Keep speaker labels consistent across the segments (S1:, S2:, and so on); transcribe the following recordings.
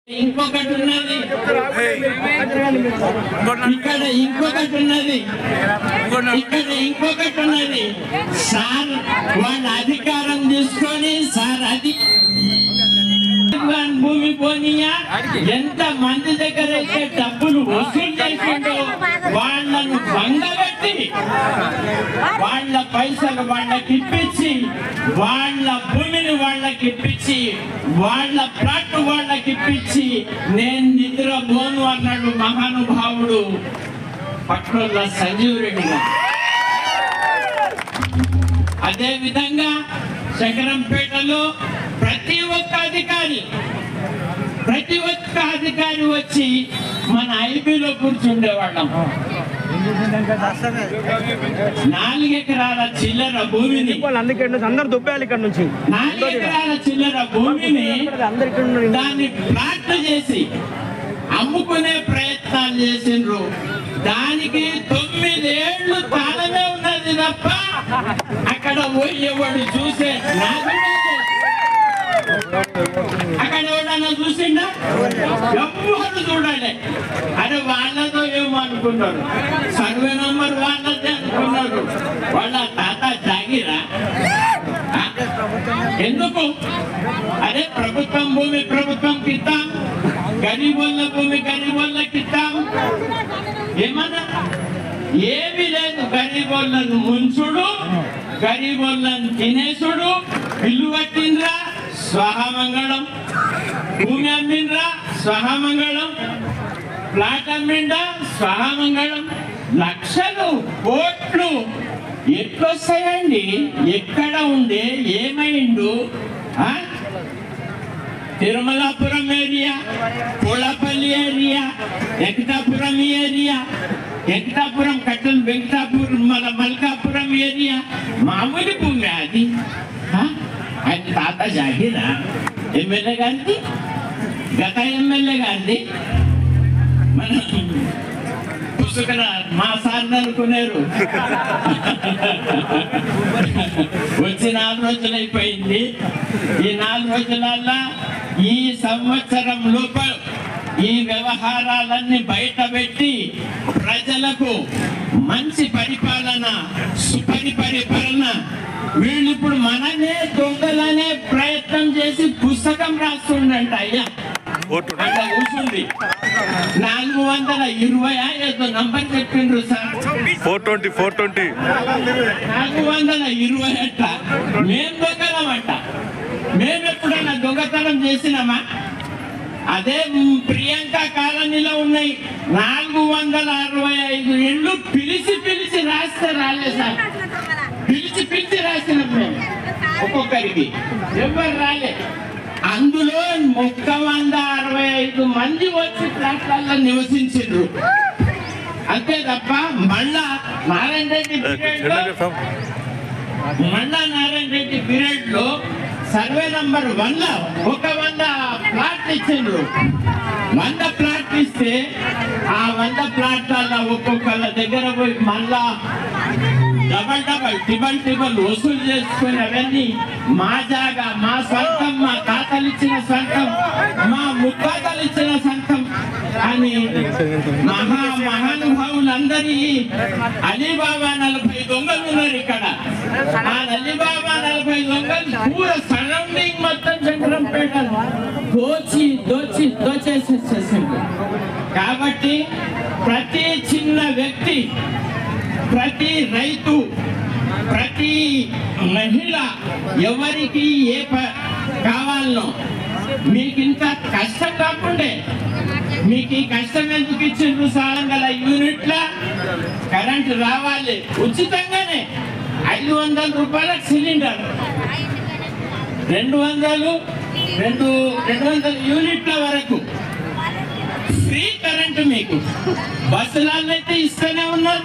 S1: ఇంకొకటి ఉన్నది, ఇక్కడ ఇంకొకటి ఉన్నది, ఇక్కడ ఇంకొకటి ఉన్నది. సార్ వాళ్ళ అధికారం తీసుకొని సార్ అది భూమి పోనీయా ఎంత మంది దగ్గర అయితే డబ్బులు వసూలు చేసిండో వాళ్ళను బంగబెట్టి వాళ్ళ పైసలు వాళ్ళకి ఇప్పించి వాళ్ళ భూమిని వాళ్ళకి ఇప్పించి వాళ్ళ ప్లాట్ వాళ్ళకి ఇప్పించి నేను నిద్ర పోను అన్నాడు మహానుభావుడు పట్ల సంజీవ్ రెడ్డి గారు. అదే విధంగా శంకరంపేటలో ప్రతి ఒక్క అధికారి వచ్చి మన ఐబీలో కూర్చుండేవాళ్ళం. 4 ఎకరాల చిల్లర భూమిని 4 ఎకరాల చిల్లర భూమిని దాన్ని ప్లాట్ చేసి అమ్ముకునే ప్రయత్నాలు చేసిండ్రు. దానికి 9 ఏళ్ళు తాళమే ఉన్నది తప్ప అక్కడ పోయేవాడు చూసే అక్కడ ఎవడన్నా చూసిండా? ఎవరు చూడాలి. అరే వాళ్ళతో ఏమనుకున్నారు, సర్వే నంబర్ వాళ్ళదే అనుకున్నారు. వాళ్ళ తాత జాగిరా ఎందుకు? అరే ప్రభుత్వం భూమి ప్రభుత్వంకి ఇద్దాం, గరీబోళ్ళ భూమి గరీబోళ్ళకి ఇద్దాం. ఏమన్నా ఏమీ లేదు. గరీబోళ్ళను ముంచుడు, గరీబోళ్ళను తినేసుడు. ఇల్లు కట్టిండ్రా స్వహమంగళం, భూమి అమ్మిండ్రా స్వహమంగళం, ప్లాట్ అమ్మిండా స్వహమంగళం. లక్షలు కోట్లు ఎట్లొస్తాయండి? ఎక్కడ ఉండే ఏమైండు? Tirumalapuram area, Kollapalli area, Venkatapuram area, Venkatapuram కట్టలు వెంకటాపురం మల్కాపురం ఏరియా మామూలు భూమి అది. ఆయన తాత జాగిరా ఎమ్మెల్యే గారిది, గత ఎమ్మెల్యే గారిది. మన పుస్తకం మా సార్ని అనుకున్నారు. వచ్చి 4 రోజులు అయిపోయింది. ఈ 4 రోజులల్లా ఈ సంవత్సరం లోపల ఈ వ్యవహారాలన్నీ బయట పెట్టి ప్రజలకు మంచి పరిపాలన, సుపరిపాలన. వీళ్ళు ఇప్పుడు మననే దొంగలనే ప్రయత్నం చేసి పుస్తకం రాస్తుండంట. అయ్యా అట్లా కూర్చుంది 420 ఏదో నంబర్ చెప్పిండ్రు సార్.
S2: 420
S1: 420 అట్ట. మేము దొంగలమంట. మేము ఎప్పుడైనా దొంగతనం చేసినామా? అదే ప్రియాంక కాలనీలో ఉన్నాయి 465 ఇళ్ళు. పిలిచి రాస్తే రాలే సార్. పిలిచి రాసినాం మేము ఒక్కొక్కరికి, ఎవరు రాలే. అందులో 165 మంది వచ్చి ఫ్లాట్లలో నివసించారు. అంతే తప్ప మళ్ళా నారాయణ రెడ్డి పీరియడ్ లో సర్వే నంబర్ 1 100 ప్లాట్ ఇచ్చిండ్రు. 100 ప్లాట్లు ఇస్తే ఆ 100 ప్లాట్ల ఒక్కొక్కళ్ళ దగ్గర పోయి మళ్ళా డబల్ వసూలు చేసుకుని అవన్నీ మా జాగా, మా సొంతం, మా తాతలు ఇచ్చిన సొంతం, మా ముత్తాతలు ఇచ్చిన సొంతం అని మహానుభావులందరి అలీబాబా 40 దొంగలు ఉన్నారు ఇక్కడ. ఆ అలీబాబా 40 దొంగలు పూర సరౌండింగ్ మొత్తం శంకరంపేట దోచేసేసింది. కాబట్టి ప్రతి చిన్న వ్యక్తి, ప్రతి రైతు, ప్రతి మహిళ ఎవరికి ఏ కావాలనో మీకు ఇంత కష్టం కాకుండే మీకు ఈ కష్టం ఎందుకు ఇచ్చిండ్రు? సాలంగల యూనిట్ల కరెంటు రావాలి ఉచితంగానే. 500 రూపాయలకు సిలిండర్, 200 యూనిట్ల వరకు ఫ్రీ కరెంటు మీకు. బస్సులలో అయితే ఇస్తూనే ఉన్నారు.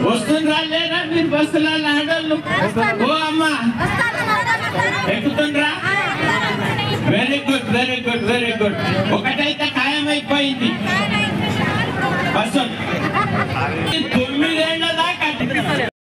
S1: వస్తుండ్రా లేదా మీరు బస్సులలో? ఆడోళ్ళు ఓ అమ్మా ఎక్కుతుండ్రా? Very good. ఒక